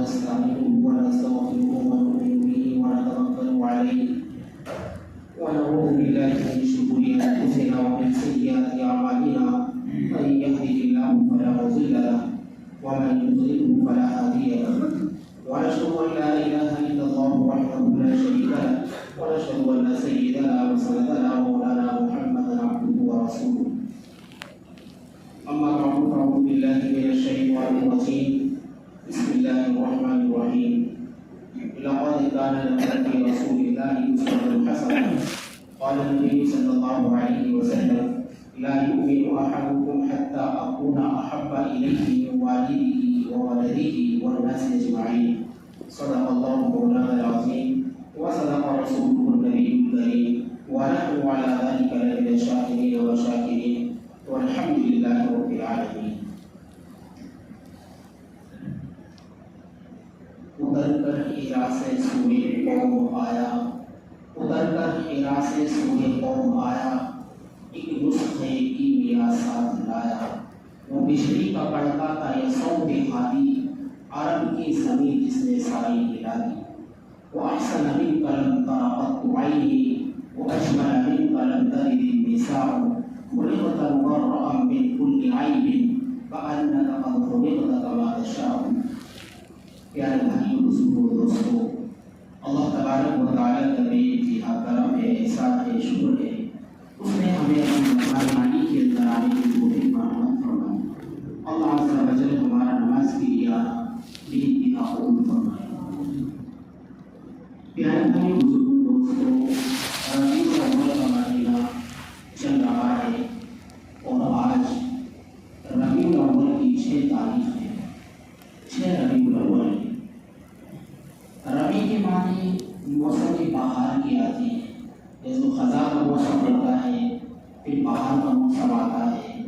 ونستعينه ونستغفره ونؤمن به ونتوكل عليه ونعوذ بالله من شرور انفسنا ومن سيئات اعمالنا من يهده الله فلا مضل له ومن يضلله فلا هادي له ونشهد ان لا اله الا الله وحده لا شريك له ونشهد ان سيدنا وسندنا مولانا محمدا عبده ورسوله اما بعد فاعوذ بالله من الشيطان الرجيم بسم الله الرحمن الرحيم لقد كان لكم في رسول الله اسوة حسنة قال النبي صلى الله عليه وسلم لا يؤمن احدكم حتى اكون احب اليه من والده وولده والناس اجمعين صدق الله مولانا العظيم وصدق رسوله النبي الكريم ونحن على ذلك لمن الشاكرين والشاكرين والحمد لله رب العالمين. اتر کر ہیرا سے سوئے قوم آیا اتر کر ہیرا سے سوئے قوم آیا ایک نسخے کی میرا ساتھ لایا وہ بجلی کا کڑکا تھا یہ صوت ہادی عرب کی زمین جس نے ساری ہلا دی وہ احسن من قلم طرقت عینی وہ اجمل من قلم ترد النساء خلقت مبرئا من كل عیب کأنک قد خلقت کما تشاء. پیارے بھائیوں بزرگوں دوستوں، اللہ تبارک و تعالیٰ کا بے انتہا کرم ہے، احسان ہے، شکر ہے، اس نے ہمیں اپنی مہربانی کے اندر آنے کی توفیق فراہم فرمائی. اللہ عز و جل ہمارا نماز کے لیے آنا بے انتہا قبول فرمائے. پیارے بھائیوں بزرگوں دوستوں، ربیع الاول کا مہینہ چل رہا ہے اور آج ربیع الاول کی 6 تاریخ ہے. 6 ربیع الاول. ربیع کے معنی موسم بہار کی آتی ہے. جیسے خزاں کا موسم ہوتا ہے پھر بہار کا موسم آتا ہے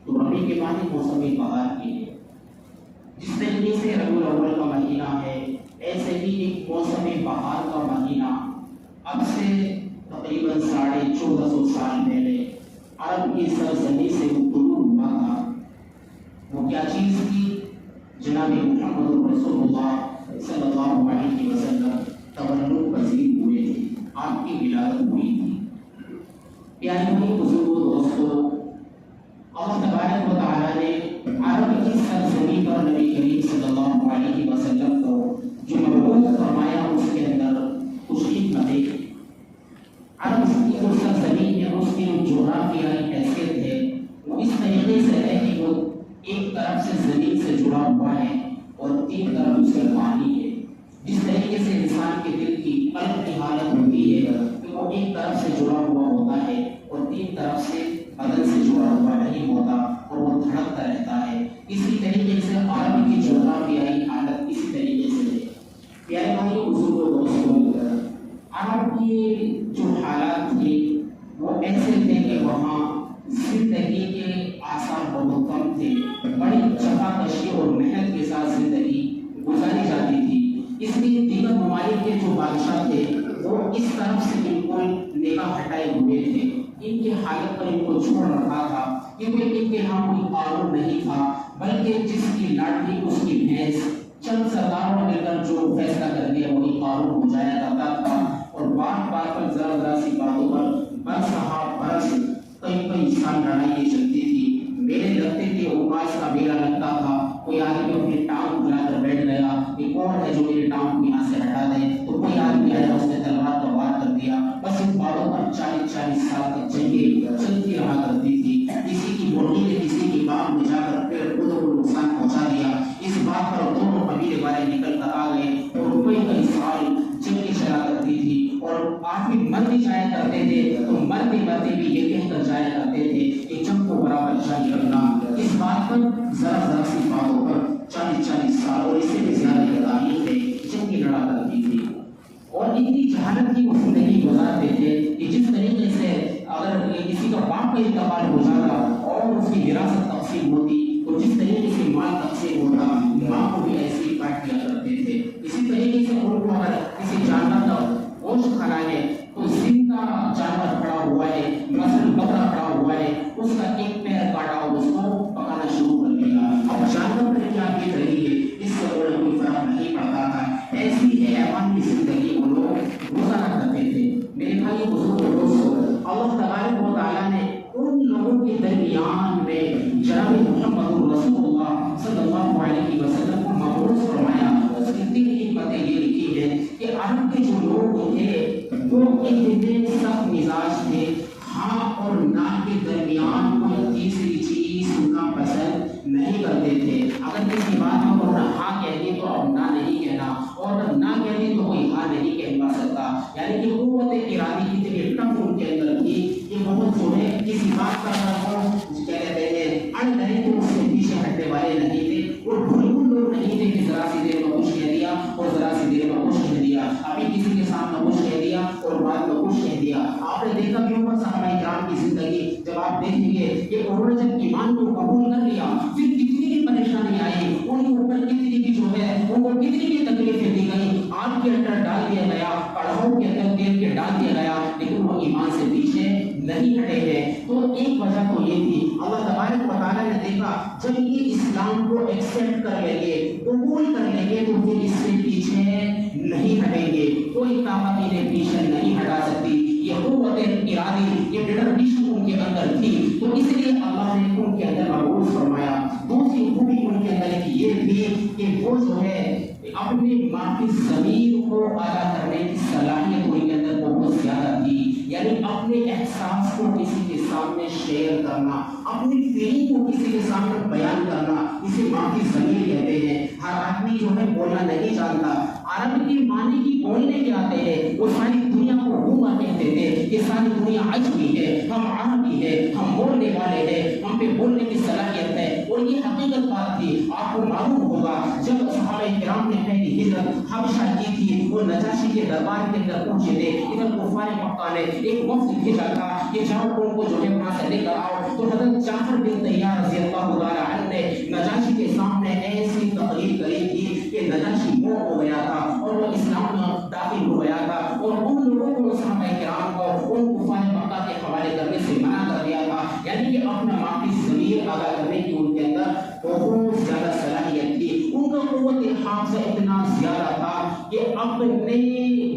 تو ربیع کے معنی موسم بہار کی ہے. جس طریقے سے ربیع الاول کا مہینہ ہے ایسے ہی ایک موسم بہار کا مہینہ اب سے تقریباً 1450 سال پہلے عرب کی سرزمین سے طلوع ہوا تھا. وہ کیا چیز تھی؟ جناب محمد رسول اللہ صلی اللہ علیہ وسلم تولد پذیر ہوئے تھے، آپ کی ولادت ہوئی تھی. پیارے بھائی بزرگوں دوستوں، اللہ تبارک و تعالیٰ نے عرب کی سرزمین پر نبی کریم صلی اللہ علیہ وسلم کو جو مبعوث فرمایا اس کے اندر کچھ حکمتیں. عرب کی جو سرزمین ہے اس کی جو جغرافیائی حیثیت ہے وہ اس طریقے سے ہے کہ وہ ایک طرف سے زمین سے جڑا ہوا ہے اور 3 طرف سے پانی ہے. جس طریقے سے انسان کے دل کی قلب کی حالت ہوتی ہے کہ وہ ایک طرف سے جڑا ہوا ہوتا ہے اور 3 طرف سے بدن سے جڑا ہوا نہیں ہوتا اور وہ دھڑکتا رہتا ہے. اسی طریقے سے عرب کی جغرافیائی حالت اسی طریقے سے ہے. پیارے بھائیوں بزرگوں دوستوں، عرب کی جو حالات تھے وہ ایسے تھے کہ وہاں زندگی کے آثار بہت کم تھے. بڑی چپاکشی اور محنت کے ساتھ زندگی گزاری جاتی تھی. اس لیے دیگر ممالک کے جو بادشاہ تھے وہ اس طرف سے بالکل نگاہ ہٹائے ہوئے تھے. ان کی حالت پر ان کو چھوڑ رکھا تھا کیونکہ ان کے ہاں کوئی قانون نہیں تھا، بلکہ جس کی لاٹھی اس کی بھینس، چند سرداروں نے مل کر جو فیصلہ کر دیا وہی قانون ہو جایا کرتا تھا. اور بار بار پر ذرا ذرا سی باتوں پر برس کئی سال لڑائیاں چلتی تھی، میلے لگتے تھے، اوقاس کا میلہ لگتا تھا. کوئی آدمی اپنی ٹانگ بلا کر بیٹھ گیا کہ کون ہے جو میری ٹانگ کو یہاں سے ہٹا دے، تو کوئی آدمی آیا اس نے تلوار کا وار کر دیا. بس ان باتوں پر 40 سال تک جنگیں چلتی رہا کرتی تھی. کسی کی مرغی نے کسی کی باغ میں جا کر پیڑ پودوں کو نقصان پہنچا دیا. اس بات پر دونوں قبیلے والے نکل کر آ گئے اور کئی سال جنگیں چلا کرتی تھی. اور کافی مر بھی جایا کرتے تھے تو مرتے بھی یہ کہہ کر جایا کرتے تھے کہ جنگ کو برابر جنگ کرنا. اس بات پر ذرا سی باتوں پر 40 سال اور اس سے بھی زیادہ کی تاریخ ہے جنگیں لڑا کرتی تھی. اور اتنی جہالت کی وہ زندگی گزارتے تھے کہ جس طریقے سے اگر کسی کا باپ کا انتقال ہو جاتا اور اس کی وراثت تقسیم ہوتی تو جس طریقے سے مال تقسیم ہوتا ماں کو بھی ایسے ہی کاٹ دیا کرتے تھے. اسی طریقے سے ان کو اگر کسی جانور کا گوشت کھانا ہے تو زندہ جانور کھڑا ہوا ہے، مثلا بکرا کھڑا ہوا ہے، اس کا ایک پیر کاٹا اور اس کو پکانا شروع کر دیا. اب جانور نے کیا بیت رہی ہے اس سے کوئی فرق نہیں زندگی وہ لوگ گزارا کرتے تھے۔ میرے بھائی بزرگ دوستو، اللہ تبارک و تعالیٰ نے ان لوگوں کے درمیان میں جناب محمد رسول اللہ صلی اللہ علیہ وسلم کو مبعوث فرمایا۔ اس کی 3 حکمتیں یہ لکھی ہے کہ عرب کے جو لوگ تھے وہ اتنے سخت مزاج تھے، ہاں اور نہ کے درمیان کوئی تیسری چیز ان کا پسند نہیں کرتے تھے۔ اگر کسی بات میں وہ ہاں کہتے تو اب نہ نہیں کہنا، اور اگر نہ کہتے تو کوئی ہاں نہیں کہہ سکتا۔ یعنی کہ قوت ارادی کتنی ٹف ان کے اندر تھی کہ بہت جو ہے کسی بات کا کہتے ہیں اڑ گئے تو اس سے پیچھے ہٹنے والے نہیں تھے، وہ بالکل لوگ نہیں تھے کہ ذرا سی دیر میں کچھ کہہ دیا اور ذرا سی دیر میں کچھ کہہ دیا، ابھی کسی کے سامنے کچھ کہہ دیا اور بعد میں کچھ کہہ دیا۔ آپ نے دیکھا بھی ہوگا صحابہ کرام کی زندگی، جب آپ دیکھیں گے کہ انہوں نے جب ایمان کو قبول کر لیا پھر کتنی بھی پریشانی آئی، ان کے اوپر کتنی بھی جو ہے ان کو کتنی بھی تکلیفیں دی گئی، آگ کے اندر ڈال دیا گیا، کڑھاؤ کے اندر تیل کے ڈال دیا گیا، لیکن وہ ایمان سے پیچھے نہیں ہٹے ہیں۔ تو ایک وجہ تو یہ تھی، اللہ تبارک و تعالیٰ نے دیکھا جب یہ اسلام کو ایکسپٹ کر لیں گے، قبول کر لیں گے، تو پھر اس سے پیچھے نہیں ہٹیں گے، کوئی طاقت انہیں پیچھے نہیں ہٹا سکتی۔ یہ قوت ارادی، یہ ڈٹرمنیشن ان کے اندر تھی، تو اس لیے اللہ نے ان کے اندر مبعوث فرمایا۔ دوسری خوبی ان کے اندر ایک یہ تھی کہ وہ جو ہے اپنے ماں کی ضمیر کو ادا کرنے کی صلاحیت ان کے اندر بہت زیادہ تھی، یعنی اپنے احساس کو کسی کے سامنے شیئر کرنا، اپنی فیلنگ کو کسی کے سامنے بیان کرنا، اسے ماں کی ضمیر کہتے ہیں۔ ہر آدمی جو ہے بولنا نہیں جانتا، عرب کی معنی کی بولنے کے آتے ہیں، وہ ساری دنیا کو گونگا کہتے تھے کہ ساری دنیا عجمی ہے، ہم عربی ہے، ہم بولنے والے ہیں، ہم پہ بولنے کی صلاحیت ہے، اور یہ حقیقت بات تھی۔ آپ کو معلوم ہوگا جب صحابہ کرام نے پہلی ہجرت حبشہ کی تھی، وہ نجاشی کے دربار کے اندر پہنچے تھے، ادھر کفار مکہ نے ایک وفد بھیجا تھا کہ جاؤ ان کو جو ہے وہاں سے لے کر آؤ، تو حضرت جعفر بن طیار رضی اللہ تعالی عنہ نے نجاشی کے سامنے ایسی تقریر کری تھی کہ نجاشی موت ہو گیا تھا اور وہ اسلام میں داخل ہو گیا تھا، اور ان لوگوں کو صحابہ کرام کو ان کفار مکہ کے حوالے کرنے سے منع کر دیا تھا، یعنی کہ اپنا معافی ضمیر ادا کرنے کی ان کے اندر بہت زیادہ صلاحیت تھی۔ ان کا قوت حافظہ اتنا زیادہ تھا کہ اپنے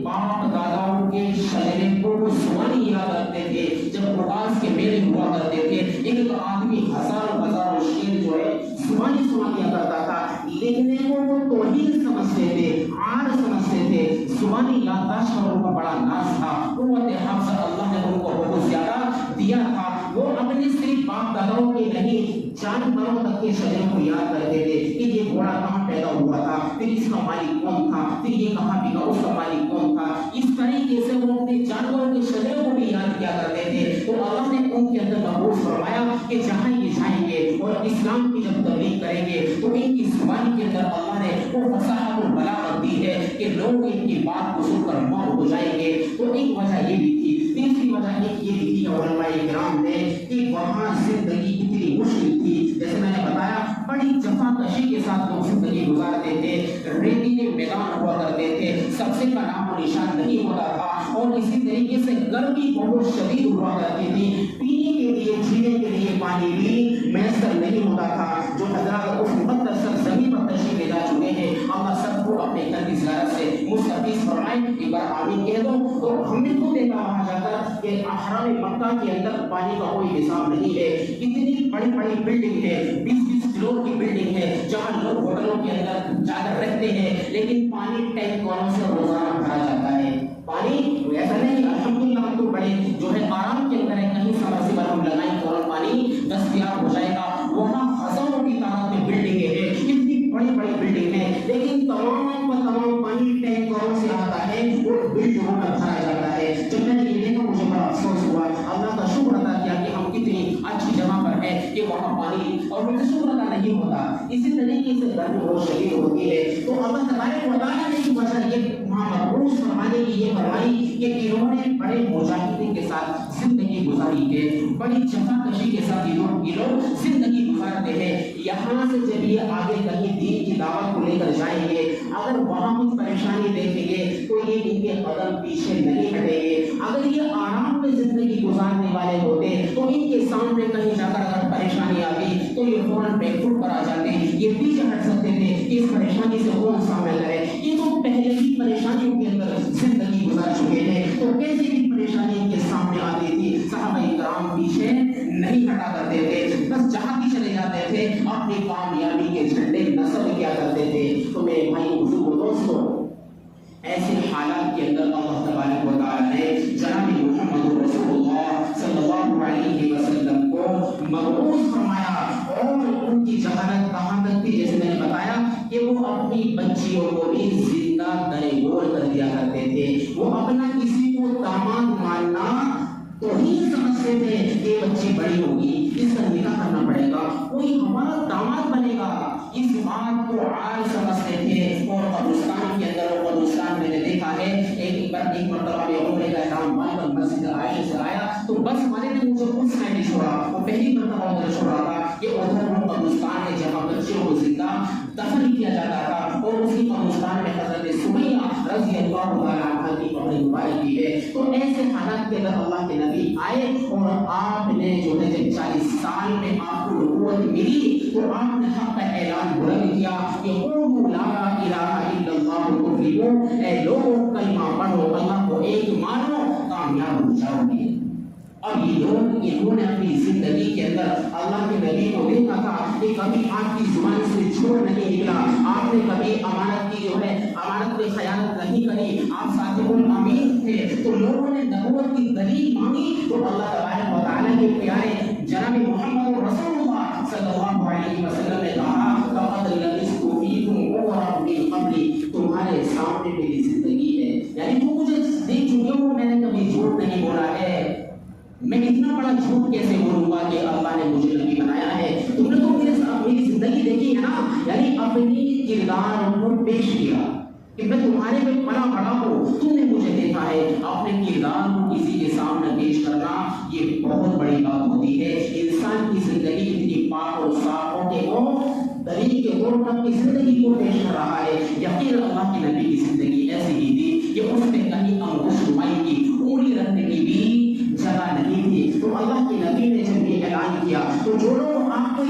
باپ داداؤں کے شجرے کو وہ زبانی یاد رکھتے تھے۔ جب اڑاس کے میلے ہوا کرتے تھے، ایک آدمی ہزاروں شیر جو ہے زبانی سنا دیا کرتا تھا، لیکن وہ توہین سمجھتے تھے، عار سمجھتے تھے، زبانی یادداشت پر ان کا بڑا ناز تھا۔ قوت حافظہ اللہ نے ان کو بہت زیادہ دیا تھا، وہ اپنے صرف باپ داداؤں کے نہیں جانوروں تک کے شجروں کو یاد کرتے تھے کہ یہ گھوڑا کہاں پیدا ہوا تھا، پھر اس کا مالک کون تھا، پھر یہ کہاں بکا، اس کا مالک کون تھا۔ اس طریقے سے وہ اپنے جانوروں کے شجروں کو بھی یاد کیا کرتے تھے۔ تو اللہ نے ان کے اندر مبعوث فرمایا کہ جہاں یہ جائیں گے اور اسلام کی جب تبلیغ کریں گے تو ان کی زبان کے اندر اللہ نے وہ فصاحت و بلاغت دی ہے کہ لوگ ان کی بات کو سن کر مور ہو جائیں گے۔ تو ایک وجہ یہ بھی تھی۔ تیسری وجہ ایک یہ بھی تھی علماء کرام نے کہ وہاں زندگی اتنی مشکل تھی، جیسے میں نے بتایا بڑی جفا کشی کے ساتھ لوگ زندگی گزارتے تھے، ریتیلے میدان ہوا کرتے تھے، سبزے کا نام و نشان نہیں ہوتا تھا، اور اسی طریقے سے گرمی بہت شدید ہوا کرتی تھی، پینے کے لیے جینے کے لیے پانی بھی میسر نہیں ہوتا تھا۔ جو حضرات اس مقدس سرزمین پر تشریف لے جا چکے ہیں، اللہ سب کو اپنے گھر کی زیارت سے مستفیض فرمائے، ایک بار آمین کہہ دو۔ تو ہم نے خود دیکھا وہاں جا کر کہ احرام مکہ کے اندر پانی کا کوئی حساب نہیں ہے، اتنی بڑی بڑی بلڈنگ ہے، 20 فلور کی بلڈنگ ہے، جہاں لوگ ہوٹلوں کے اندر جا کر رہتے ہیں، لیکن پانی ٹینکروں سے روزانہ بھرا جاتا ہے۔ پانی ایسا نہیں کہ الحمدللہ ہم تو بڑے جو ہے آرام کے اندر ہے، کہیں سمرسیبل ہم لگائیں فوراً پانی دستیاب ہو جائے گا۔ وہاں ہزاروں کی تعداد میں بلڈنگیں ہیں، اتنی بڑی بڑی بلڈنگ ہیں، لیکن تمام کا تمام پانی ٹینکروں سے آتا ہے اور بلڈنگوں میں بھرا جاتا ہے۔ جب میں نے یہ دیکھا مجھے بڑا افسوس ہوا، اللہ کا شکر ادا کیا کہ ہم کتنی اچھی جگہ پر ہیں کہ وہاں پانی اور مجھے شکر ادا نہیں ہوتا۔ اسی طریقے سے گرمی بہت شدید ہوتی ہے، تو اللہ تبارک و تعالیٰ نے ایک وجہ یہ وہاں مبعوث فرمانے کی یہ فرمائی کہ انہوں نے بڑے مجاہدین کے ساتھ زندگی گزاری ہے، بڑی جفا کشی کے ساتھ یہ لوگ زندگی گزارتے ہیں۔ یہاں سے جب یہ آگے کہیں دین کی دعوت کو لے کر جائیں گے، اگر وہاں کچھ پریشانی دیکھیں گے تو یہ ان کے قدم پیچھے نہیں ہٹیں گے۔ اگر یہ آرام میں زندگی گزارنے والے ہوتے تو ان کے سامنے کہیں جا کر اگر پریشانی آ گئی تو یہ فوراً بیک فٹ پر آ جاتے، یہ پیچھے ہٹ سکتے تھے کہ اس پریشانی سے کون سامنا کرے۔ یہ تو پہلے ہی پریشانیوں کے اندر تھے اپنی کامیابی کے جھنڈے نصب کیا کرتے تھے. تو میرے بھائی بزرگوں دوستوں ایسے حالات کے اندر اللہ تبارک و تعالیٰ نے جناب محمد رسول اللہ صلی اللہ علیہ وسلم کو مبعوث فرمایا. اور ان کی جہالت کہاں تک تھی؟ جیسے میں نے بتایا کہ وہ اپنی بچیوں کو بھی زندہ درگور کر دیا کرتے تھے. وہ اپنا کسی کو داماد ماننا تو ہی سمجھتے تھے کہ بچی بڑی ہوگی اس کا نکاح کرنا پڑے گا, کوئی ہمارا داماد بنے گا, اس بات کو عال سمجھتے تھے. اور قبرستان کے اندر قبرستان میں نے دیکھا ہے ایک مرتبہ میں عمرے کا احرام باندھ کر مسجد عائشہ سے آیا تو بس والے نے مجھے اس سائڈ نہیں چھوڑا, وہ پہلی مرتبہ ادھر چھوڑا تھا کہ ادھر وہ قبرستان ہے جہاں بچوں کو زندہ دفن کیا جاتا تھا. اور اسی قبرستان میں حضرت سمیہ رضی اللہ تعالیٰ عنہ کی قبر مبارک بھی ہے. تو ایسے حالات کے اندر اللہ کے نبی آئے اور آپ نے جو ہے جب 40 سال میں آپ کو نبوت ملی تو آپ نے حق کا اعلان بلند کیا کہ قولوا لا الہ الا اللہ تفلحوا, اے لوگوں کلمہ پڑھو, اللہ کو ایک مانو, کامیاب ہو جاؤ گے. اب یہ لوگ انہوں نے اپنی زندگی کے اندر اللہ کے نبی کو دیکھا تھا کہ کبھی آپ کی زبان سے جھوٹ نہیں نکلا, آپ نے کبھی امانت کی جو ہے امانت میں خیانت نہیں کری, آپ صادق الامین تھے. تو لوگوں نے نبوت کی دلیل مانگی تو اللہ تبارک و تعالیٰ کے پیارے جناب محمد رسول اللہ صلی اللہ علیہ وسلم نے کہا لقد لبثت فیکم عمرا من قبلی, تمہارے سامنے میری زندگی ہے, یعنی تم مجھے دیکھ چکے ہو, میں نے کبھی جھوٹ نہیں بولا ہے. میں اتنا بڑا جھوٹ کیسے بولوں گا کہ اللہ نے مجھے نبی بنایا ہے؟ تم نے تو میری زندگی دیکھی ہے نا, یعنی اپنی کردار کو پیش کیا کہ میں تمہارے میں پلا بڑا ہوں, تم نے مجھے دیکھا ہے. اپنے کردار کو کسی کے سامنے پیش کرنا یہ بہت بڑی بات ہوتی ہے. انسان کی زندگی اتنی پاک اور صاف ہو کہ وہ دلیل کے طور پر اپنی زندگی کو پیش کر رہا ہے. یقین اللہ کی نبی کی زندگی ایسی ہی تھی کہ اس میں کہیں انگوش نمائی کی انگلی رکھنے کی بھی جگہ نہیں تھی. تو اللہ کے نبی نے جب یہ اعلان کیا تو جو لوگ آپ کو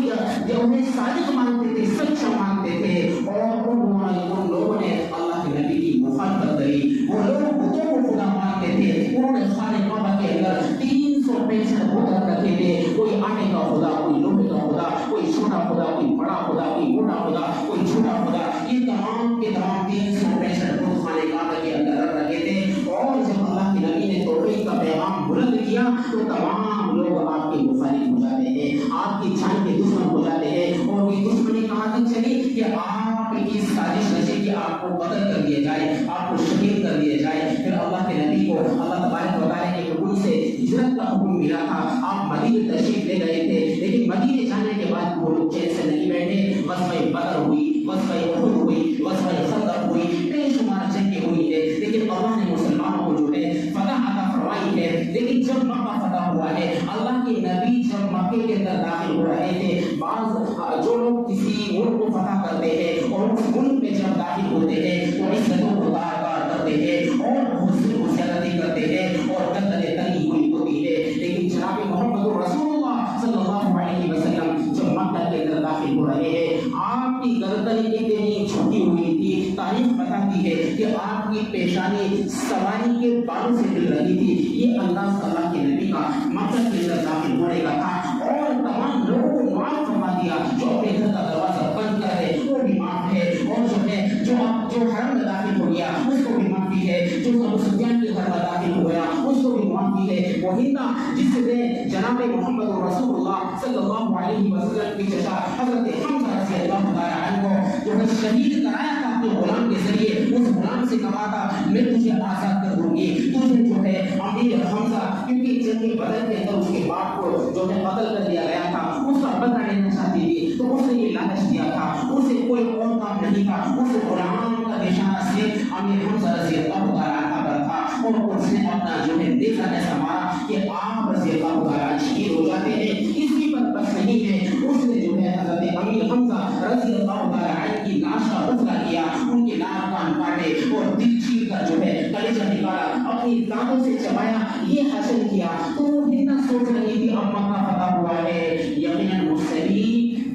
جو انہیں صادق مانتے تھے, سچا مانتے تھے, اور ان لوگوں نے اللہ کے نبی کی مخالفت کری. وہ لوگ بتوں کو خدا مانتے تھے, انہوں نے خانہ کعبہ کے اندر 365 بت رکھے تھے, کوئی آٹے کا خدا, کوئی لوہے کا خدا, کوئی چھوٹا خدا, کوئی بڑا خدا, کوئی موٹا خدا, کوئی چھوٹا خدا. یہ تمام کے تمام 365 بت خانہ کعبہ کے اندر رکھ رکھے تھے. اور جب اللہ کے نبی نے توحید کا پیغام بلند کیا تو تمام لوگ آپ کے مخالف ہو جاتے ہیں, آپ کی جان کے دشمن ہو جاتے ہیں. اور یہ دشمنی کہاں تک چلی کہ آپ کی سازش رچی کہ آپ کو قتل کر دیا جائے, آپ کو شہید کر دیا جائے. پھر اللہ کے نبی کو اللہ تبارک و تعالیٰ کے حکم سے ہجرت کا حکم ملا تھا. آپ مدینے تشریف لے گئے تھے, لیکن مدینے جانے کے بعد وہ لوگ چین سے نہیں بیٹھے. غزوہ بدر ہوئی, غزوہ احد ہوئی, غزوہ خندق ہوئی, بے شمار جنگیں ہوئی ہے, لیکن اللہ نے مسلمانوں کو جو ہے فتح عطا فرمائی ہے. لیکن جب مکہ فتح ہوا ہے, اللہ کے نبی جب مکے کے اندر داخل ہو رہے تھے, بعض جو لوگ کسی ملک کو فتح کرتے ہیں اور اس ملک میں جب داخل ہوتے ہیں تو عزتوں کو دار کرتے ہیں اور حسن و زیادتی کرتے ہیں اور گردنیں تنگی ہوئی ہوتی ہے. لیکن جناب محمد رسول اللہ صلی اللہ علیہ وسلم جب مکہ کے اندر داخل ہو رہے ہیں, آپ کی گردنیں اتنی جھکی ہوئی تھی, تاریخ بتاتی ہے کہ آپ کی پیشانی سواری کے بالوں سے مل رہی تھی. یہ انداز اللہ کے نبی کا مکہ کے اندر داخل ہونے کا تھا. اور تمام لوگوں کو معاف فرما دیا, جو اپنے گھر کا دروازہ بند کر ہے وہ بھی معاف ہے, اور جو ہے جو حرم میں داخل ہو گیا اس کو بھی معافی ہے, جو ابو سفیان کے گھر میں داخل ہو گیا اس کو بھی معافی ہے. وہ ہندا جس نے جناب محمد رسول اللہ صلی اللہ علیہ وسلم کی چچا حضرت حمزہ رضی اللہ تعالیٰ عنہ جو ہے شہید کرایا تھا اپنے غلام کے ذریعے, اس غلام سے کہا تھا میں تجھے آزاد کر دوں گی, تجھے جو ہے امیر حمزہ, کیونکہ جنگ بدر کے اندر اس کے باپ کو جو ہے قتل کر دیا گیا تھا, اس کا بدلہ لینا چاہتی تھی, تو اس نے یہ لالچ دیا تھا. اسے کوئی اور کام نہیں تھا, اس غلام کا نشانہ صرف امیر حمزہ رضی اللہ تعالیٰ عنہ پر تھا. اور اس نے اپنا جو ہے دیکھا ایسا مارا کہ آپ رضی اللہ تعالیٰ عنہ شہید ہو جاتے ہیں. اسی پر بس نہیں ہے, اس نے جو ہے حضرت امیر حمزہ رضی اللہ تعالیٰ عنہ کی لاش کا بدلہ کیا, ان کے ناک کان کاٹے اور دل چیر کر جو ہے کلیجہ نکالا, اپنی دانتوں سے چبایا, یہ حاصل کیا. تو وہ اتنا سوچ رہی تھی اب مکہ فتح ہوا ہے, یقیناً مجھ سے بھی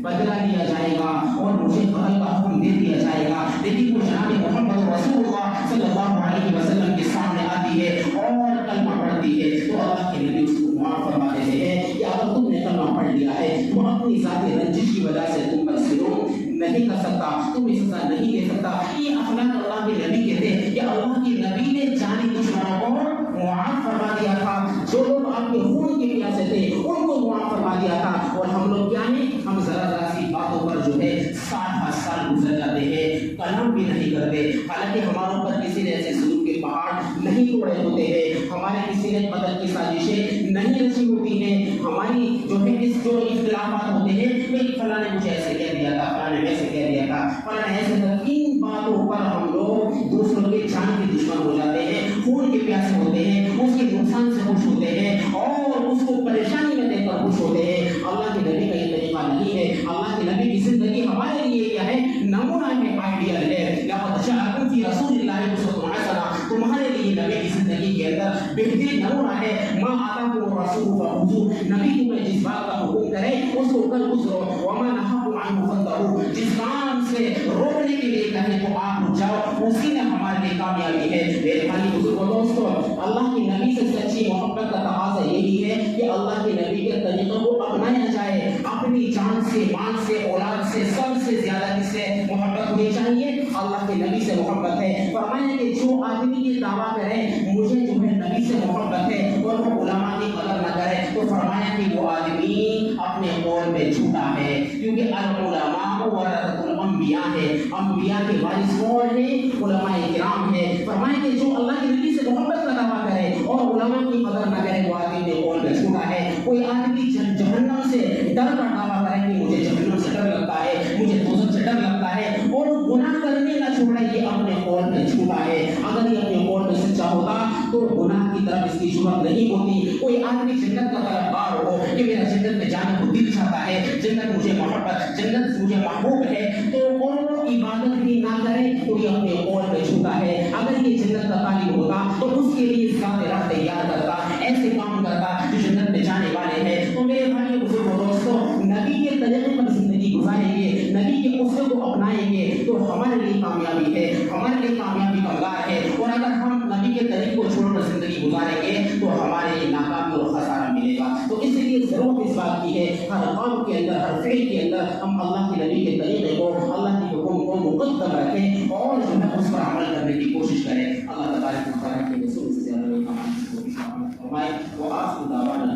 بدلہ لیا جائے گا اور مجھے قتل کا حکم دے دیا جائے گا. لیکن وہ جناب محمد رسول اللہ صلی اللہ علیہ وسلم کے سامنے آتی ہے اور کلمہ پڑھتی ہے, تو اللہ کے نبی اس کو معاف فرما دیتے ہیں کہ اگر تم نے کلمہ پڑھ لیا ہے تو اپنی ذاتی رنجش کی وجہ نہیں کر سکتا، تمہیں سزا نہیں دے سکتا. یہ اخلاق اللہ کے نبی کے تھے کہ اللہ کے نبی نے جانی دشمنوں کو معاف فرما دیا تھا. جو لوگ آپ کے خون کے پیاسے تھے ان کو معاف فرما دیا تھا. اور ہم لوگ کیا ہیں، ہم ذرا ذرا سی باتوں پر جو ہے 60 سال گزر جاتے ہیں، کلام بھی نہیں کرتے. حالانکہ ہمارے اوپر کسی نے ایسے ظلم کے پہاڑ نہیں توڑے ہوتے ہیں، ہمارے کسی نے قتل کی سازشیں نہیں رچی ہوتی ہیں. ہماری جو ہے اس جو اختلافات ہوتے ہیں، فلاں نے مجھے ایسے کہہ دیا تھا، فلاں نے ایسے کہہ دیا تھا، فلاں نے ایسے تھا. ان باتوں پر ہم لوگ دوسروں کے جان کے دشمن ہو جاتے ہیں، خون کے پیاسے ہوتے ہیں، اس کے نقصان سے خوش ہوتے ہیں اور اس کو پریشانی میں دیکھ کر خوش ہوتے ہیں. اللہ کے نبی کا یہ طریقہ نہیں ہے. اللہ کے نبی کی زندگی ہمارے لیے کیا ہے، نمونہ ہے، آئیڈیل ہے. لقد جاءکم فی رسول اللہ اسوۃ حسنہ، تمہارے لیے نبی کی زندگی کے اندر بہترین نمونہ ہے. ما آتاکم الرسول فخذوہ، نبی تمہیں جس بات کا حکم کرے اس کو کر گزرو. وما نہاکم عنہ فانتہوا، جس کام سے روکنے کے لیے کہیں تو آپ رک جاؤ، اسی نے ہمارے لیے کامیابی ہے. میرے بھائی بزرگوں دوستو، اللہ کے نبی سے سچی محبت کا تقاضا یہی ہے کہ اللہ کے نبی کے طریقوں کو اپنایا جائے. اپنی جان سے، مال سے، اولاد سے، سب سے زیادہ کس سے محبت ہونی چاہیے؟ اللہ کے نبی سے محبت ہے. فرمایا کہ جو آدمی یہ دعویٰ کرے مجھے جو ہے نبی سے محبت ہے اور وہ علماء کی قدر نہ کرے، تو فرمایا کہ وہ آدمی اپنے قول میں جھوٹا ہے. کیونکہ العلماء ورثۃ الانبیاء ہے، انبیاء کے وارث کون ہیں؟ علماء کرام ہے. فرمایا کہ جو اللہ کے نبی سے محبت کا دعویٰ کرے اور علماء کی قدر نہ کرے وہ آدمی اپنے قول میں جھوٹا ہے. کوئی آدمی جہنم سے ڈر کا دعویٰ کرے کہ مجھے جہنم سے ڈر لگتا ہے، مجھے دوزخ سے ڈر لگتا ہے اور گناہ کرنے نہ چھوڑے، یہ اپنے قول میں جھوٹا ہے. اگر یہ اپنے قول میں سچا ہوتا تو گناہ کی طرف اس کی ضرورت نہیں ہوتی. کوئی آدمی جنت کا طلبگار ہو کہ میرا جنت میں جانے کو دل چاہتا ہے، جنت مجھے محبت، جنت مجھے محبوب ہے، تو اور وہ عبادت بھی نہ کرے تو یہ اپنے قول میں جھوٹا ہے. اگر یہ جنت کا طالب ہوتا تو اس کے لیے ذات راہ تیار کرتا، ایسے کام کرتا جو جنت میں جانے والے ہیں. تو میرے بھائی بزرگوں دوستو، نبی کے طریقے پر زندگی گزاریں گے، نبی کے اسوے کو اپنائیں گے تو ہمارے لیے کامیابی ہے، ہمارے لیے کامیابی کا راہ ہے. اور اگر ہم نبی کے طریقے کو چھوڑ کر زندگی گزاریں گے تو ہمارے لیے ناکامی اور خسارہ ملے گا. تو اس لیے ضرورت اس بات کی ہے ہر قول کے اندر، ہر فعل کے اندر ہم اللہ کے نبی کے طریقے کو، اللہ کے حکم کو مقدم رکھیں اور جو ہے اس پر عمل کرنے کی کوشش کریں. اللہ تبارک و تعالیٰ کے رسول سے زیادہ فرمائے. وہ آپ کو دعوت